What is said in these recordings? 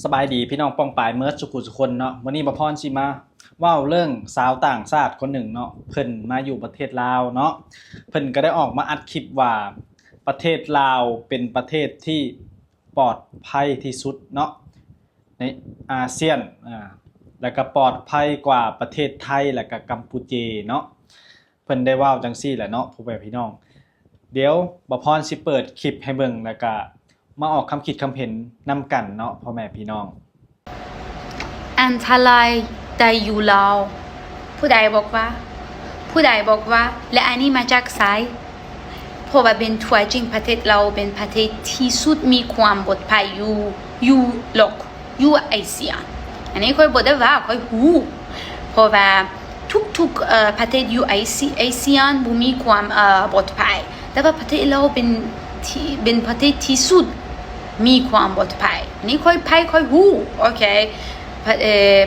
สบายดีพี่น้องป้องปายเมิร์ดสุขุสุคนเนาะวันนี้บ่พรสิมาเว้าเรื่องสาวต่างชาติคนหนึ่งเนาะเพิ่นมาอยู่ประเทศลาวเนาะเพิ่นก็ได้ออกมาอัดคลิปว่าประเทศลาวเป็นประเทศที่ปลอดภัยที่สุดเนาะในอาเซียนแล้วก็ปลอดภัยกว่าประเทศไทยแล้วก็กัมพูชาเนาะเพิ่นได้เว้าจังซี่แหละเนาะผู้พี่น้องเดี๋ยวบ่พรสิเปิดคลิปให้เบิ่งแล้วก็มาออกคำคิดคำเห็นนำกันเนาะพ่อแม่พี่น้องอันตรายได้อยู่แล้วผู้ใดบอกว่าและอันนี้มาจากไสเพราะว่าเป็นทั่วจริงประเทศเราเป็นประเทศที่สุดมีความปลอดภัยอยู่โลกอยู่อาเซียนอันนี้ค่อยบอกได้ว่าค่อยฮู้เพราะว่าทุกประเทศอยู่อาเซียนบ่มีความปลอดภัยแต่ว่าประเทศเราเป็นประเทศที่สุดมีความปลอดภัยอันนี้ค่อยฮู้โอเค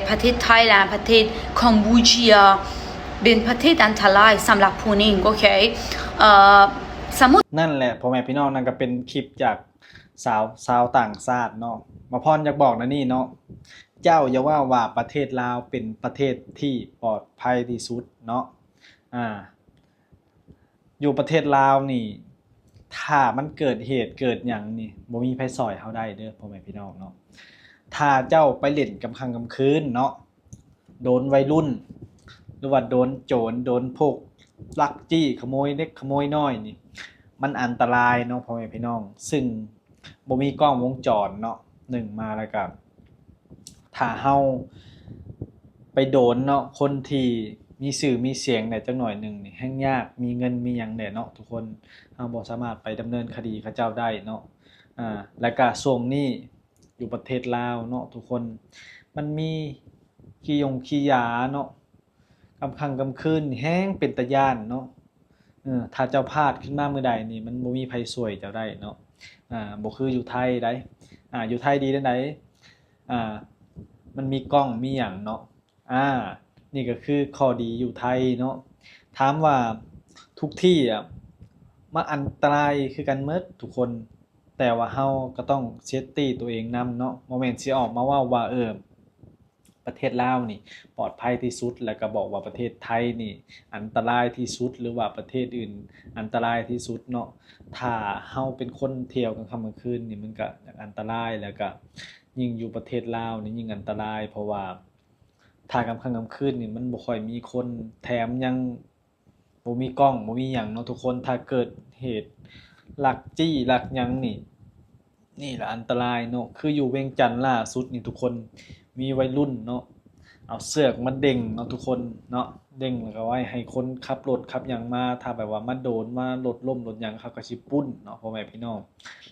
ประเทศไทยและประเทศกัมพูชาเป็นประเทศอันตรายสำหรับผู้หญิงโอเคสมมุตินั่นแหละพ่อแม่พี่น้องนั่นก็เป็นคลิปจากสาวต่างชาติเนาะมาพรอยากบอกนะนี่เนาะเจ้าอย่าว่าประเทศลาวเป็นประเทศที่ปลอดภัยที่สุดเนาะอยู่ประเทศลาวนี่ถ้ามันเกิดเหตุเกิดหยังนี่บ่มีไผช่วยเฮาได้เด้อพ่อแม่พี่น้องเนาะถ้าเจ้าไปเล่นกลางคืนเนาะโดนวัยรุ่นหรือว่าโดนโจรโดนพวกลักจี้ขโมยเล็กขโมยน้อยนี่มันอันตรายเนาะพ่อแม่พี่น้องซึ่งบ่มีกล้องวงจรเนาะ1มาแล้วก็ถ้าเฮาไปโดนเนาะคนที่มีชื่อมีเสียงเนี่ยจักหน่อยนึงนี่แฮ่งยากมีเงินมีหยังแน่เนาะทุกคนเฮาบ่สามารถไปดำเนินคดีเขาเจ้าได้เนาะแล้วก็ช่วงนี้อยู่ประเทศลาวเนาะทุกคนมันมีขี้ยาเนาะกลางคืนแห้งเป็นตาย้านเนาะถ้าเจ้าพลาดขึ้นมามื้อใดนี่มันบ่มีไผช่วยเจ้าได้เนาะบ่คืออยู่ไทยได้อยู่ไทยดีจังไดมันมีกล้องมีหยังเนาะนี่ก็คือข้อดีอยู่ไทยเนาะถามว่าทุกที่มันอันตรายคือกันหมดทุกคนแต่ว่าเฮาก็ต้องเซฟตี้ตัวเองนำเนาะบ่แม่นสิออกมาว่าประเทศลาวนี่ปลอดภัยที่สุดแล้วก็บอกว่าประเทศไทยนี่อันตรายที่สุดหรือว่าประเทศอื่นอันตรายที่สุดเนาะถ้าเฮาเป็นคนเที่ยวกลางค่ำกลางคืนนี่มันก็อันตรายแล้วก็ยิ่งอยู่ประเทศลาวนี่ยิ่งอันตรายเพราะว่าถ้ากลางค่ำกลางคืนนี่มันบ่ค่อยมีคนแถมยังบ่มีกล้องบ่มีหยังเนาะทุกคนถ้าเกิดเหตุลักจี้ลักหยังนี่แหละอันตรายเนาะคืออยู่เวียงจันทน์ล่าสุดนี่ทุกคนมีวัยรุ่นเนาะเอาเสือกมาเด้งเนาะทุกคนเนาะเด้งแล้วก็ไว้ให้คนขับรถขับหยังมาถ้าแบบว่ามาโดนมารถล้มรถหยังเขาก็สิปุ้นเนาะพ่อแม่พี่น้อง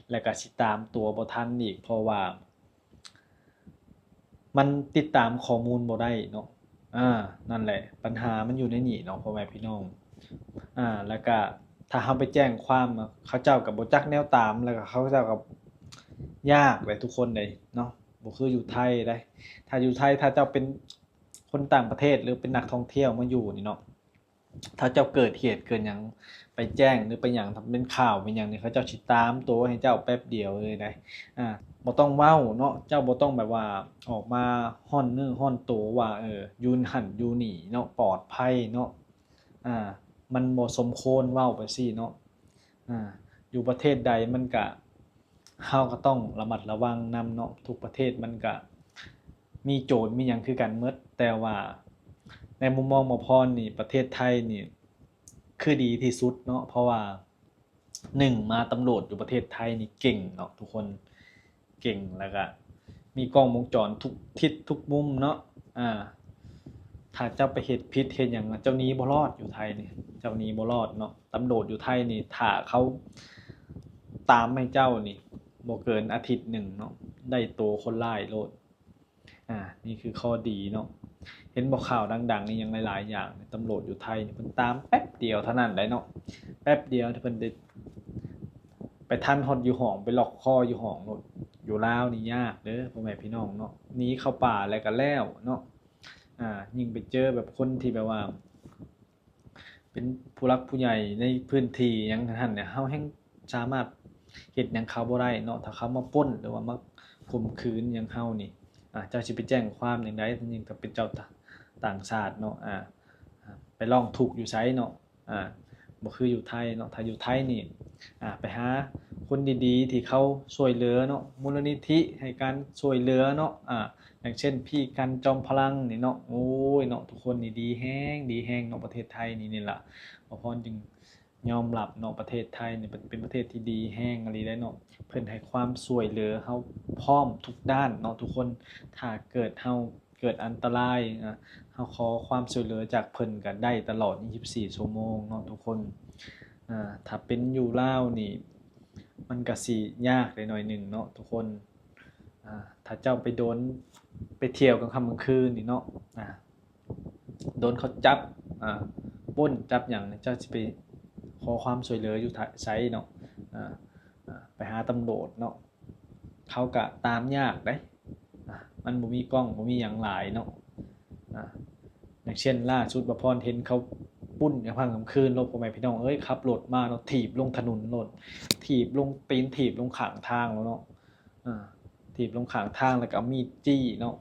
แล้วก็สิตามตัวบ่ทันอีกเพราะว่ามันติดตามข้อมูลบ่ได้เนาะนั่นแหละปัญหามันอยู่ในนี่เนาะพ่อแม่พี่น้องแล้วก็ถ้าเฮาไปแจ้งความเขาเจ้าก็บ่จักแนวตามแล้วก็เขาเจ้าก็ยากเลยทุกคนเลยเนาะบ่คืออยู่ไทยได้ถ้าอยู่ไทยถ้าเจ้าเป็นคนต่างประเทศหรือเป็นนักท่องเที่ยวมาอยู่นี่เนาะถ้าเจ้าเกิดเหตุเกิดหยังไปแจ้งหรือไปหยังทำเป็นข่าวเป็นหยังนี่เขาเจ้าสิตามตัวให้เจ้าแป๊บเดียวเลยได้บ่ต้องเว้าเนาะเจ้าบ่ต้องแบบว่าออกมาฮ้อนเนื้อฮ้อนตัวว่าอยู่หั่นอยู่นี่เนาะปลอดภัยเนาะมันบ่สมควรเว้าไปซี้เนาะอยู่ประเทศใดมันก็เฮาก็ต้องระมัดระวังนำเนาะทุกประเทศมันก็มีโจรมีหยังคือกันหมดแต่ว่าในมุมมองหมอพรนี่ประเทศไทยนี่คือดีที่สุดเนาะเพราะว่า1มาตำรวจอยู่ประเทศไทยนี่เก่งเนาะทุกคนเก่งแล้วก็มีกล้องวงจรทุกทิศทุกมุมเนาะถ้าเจ้าไปเฮ็ดผิดเฮ็ดหยังเจ้าหนีบ่รอดอยู่ไทยนี่เจ้าหนีบ่รอดเนาะตำรวจอยู่ไทยนี่ถ้าเขาตามให้เจ้านี่บ่เกินอาทิตย์หนึ่งเนาะได้ตัวคนร้ายโลดนี่คือข้อดีเนาะเห็นบ่ข่าวดังๆนี่ยังหลายๆอย่างตำรวจอยู่ไทยนี่เพิ่นตามแป๊บเดียวเท่านั้นได้เนาะแป๊บเดียวเพิ่นได้ไปทันฮอดอยู่ห้องไปล็อกคออยู่ห้องโลดอยู่ลาวนี่ยากเด้อพ่อแม่พี่น้องเนาะหนีเข้าป่าแล้วก็แล้วเนาะยิ่งไปเจอแบบคนที่แบบว่าเป็นผู้หลักผู้ใหญ่ในพื้นที่หยังหั่นเนี่ยเฮาแฮ่งสามารถเฮ็ดหยังเขาบ่ได้เนาะถ้าเขามาปล้นหรือว่ามา ข่มขืนหยังเฮานี่เจ้าสิไปแจ้งความจังได๋ยิ่งถ้าเป็นเจ้าต่างชาติเนาะไปร้องทุกข์อยู่ไสเนาะบ่คืออยู่ไทยเนาะถ้าอยู่ไทยนี่ไปหาคนดีๆที่เขาช่วยเหลือเนาะมูลนิธิให้การช่วยเหลือเนาะอย่างเช่นพี่กันจอมพลังนี่เนาะโอ้ยเนาะทุกคนนี่ดีแฮงดีแฮงเนาะประเทศไทยนี่ล่ะบ่พรจึงยอมรับเนาะประเทศไทยนี่เป็นประเทศที่ดีแฮงอีหลีเด้เนาะเพิ่นให้ความช่วยเหลือเฮาพร้อมทุกด้านเนาะทุกคนถ้าเกิดเฮาเกิดอันตรายเฮาขอความช่วยเหลือจากเพิ่นก็ได้ตลอด24ชั่วโมงเนาะทุกคนถ้าเป็นอยู่ลาวนี่มันก็สิยากได้หน่อยหนึ่งเนาะทุกคนถ้าเจ้าไปโดนไปเที่ยวกลางค่ำกลางคืนนี่เนาะโดนเขาจับปล้นจับหยังเจ้าสิไปขอความช่วยเหลืออยู่ไสเนาะไปหาตำรวจเนาะเขาก็ตามยากเด้มันบ่มีกล้องบ่มีหยังหลายเนาะอย่างเช่นล่าสุดบ่พรเห็นเขาปุ้นกลางค่ำกลางคืนรถพ่อแม่พี่น้องเอ้ยขับรถมาเนาะถีบลงถนนรถถีบลงตีนถีบลงข้างทางแล้วเนาะถีบลงข้างทางแล้วก็เอามีดจี้เนาะ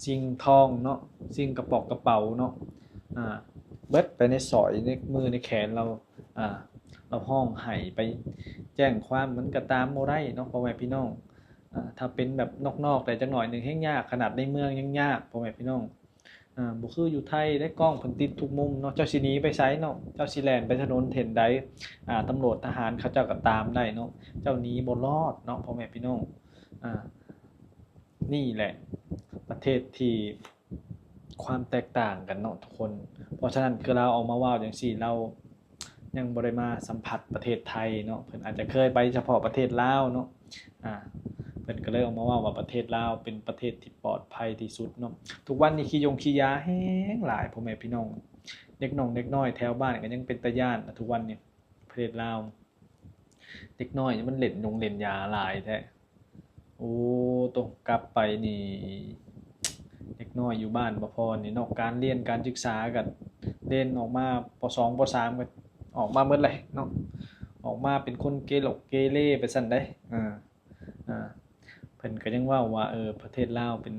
ชิงทองเนาะชิงกระเป๋าเนาะเบิดไปในสอยในมือในแขนเราเราห้องไห้ไปแจ้งความมันก็ตามบ่ได้เนาะพ่อแม่พี่น้องถ้าเป็นแบบนอกๆแต่จักหน่อยนึงแฮงยากขนาดในเมืองยังยากพ่อแม่พี่น้องบ่คืออยู่ไทยได้กล้องเพิ่นติดทุกมุมเนาะเจ้าสิหนีไปไสเนาะเจ้าสิแล่นไปถนนเห็นใดตำรวจทหารเขาเจ้าก็ตามได้เนาะเจ้าหนีบ่รอดเนาะพ่อแม่พี่น้องนี่แหละประเทศที่ความแตกต่างกันเนาะทุกคนเพราะฉะนั้นคือเราออกมาเว้าจังซี่เรายังบ่ได้มาสัมผัสประเทศไทยเนาะเพิ่นอาจจะเคยไปเฉพาะประเทศลาวเนาะเพิ่นก็เลยออกมาเว้าว่าประเทศลาวเป็นประเทศที่ปลอดภัยที่สุดเนาะทุกวันนี้ขี้ยาแฮงหลายพ่อแม่พี่น้องเด็กน้อยแถวบ้านก็ยังเป็นตาย้านทุกวันนี้ประเทศลาวเด็กน้อยมันเล่นยาหลายแท้โอ้ต้องกลับไปนี่เด็กน้อยอยู่บ้านบ่พอนี่เนาะการเรียนการศึกษาก็เรียนออกมาป .2 ป .3 ก็ออกมาหมดเลยเนาะออกมาเป็นคนเกเรไปซั่นได้เพิ่นก็ยังเว้าว่าประเทศลาวเป็น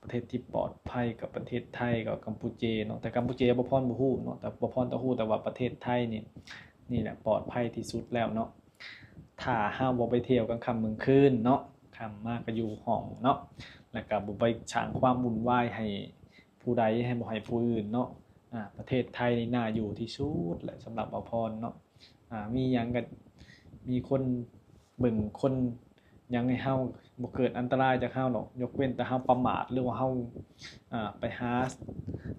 ประเทศที่ปลอดภัยกับประเทศไทยกับกัมพูเชเนาะแต่กัมพูเชบ่พรบ่ฮู้เนาะแต่บ่พรต้องฮู้แต่ว่าประเทศไทยนี่แหละปลอดภัยที่สุดแล้วเนาะถ้าเฮาบ่ไปเที่ยวกลางค่ำกลางคืนเนาะค่ำมาก็อยู่ห้องเนาะแล้วก็บ่ไปสร้างความวุ่นวายให้ผู้ใดให้บ่ให้ผู้อื่นเนาะประเทศไทยนี่น่าอยู่ที่สุดแหละสำหรับบ่พรเนาะมีหยังก็มีคนเบิ่งคนหยังให้เฮาบ่เกิดอันตรายจากเฮาหรอกยกเว้นแต่เฮาประมาทหรือว่าเฮาไปหา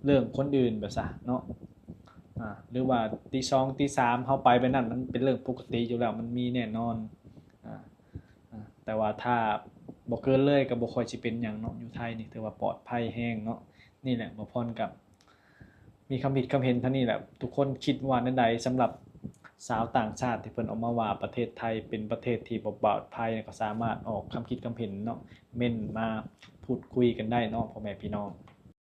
เรื่องคนอื่นแบบซะเนาะหรือว่าตี2ตี3เฮาไปนั่นมันเป็นเรื่องปกติอยู่แล้วมันมีแน่นอนแต่ว่าถ้าบ่เกินเลยก็บ่ค่อยสิเป็นหยังเนาะอยู่ไทยนี่ถือว่าปลอดภัยแฮงเนาะนี่แหละบ่พรกับมีความคิดความเห็นเท่านี้แหละทุกคนคิดว่าแนวใดสำหรับสาวต่างชาติที่เพิ่นออกมาว่าประเทศไทยเป็นประเทศที่บ่ปลอดภัยก็สามารถออกความคิดความเห็นเนาะเม้นมาพูดคุยกันได้เนาะพ่อแม่พี่น้อง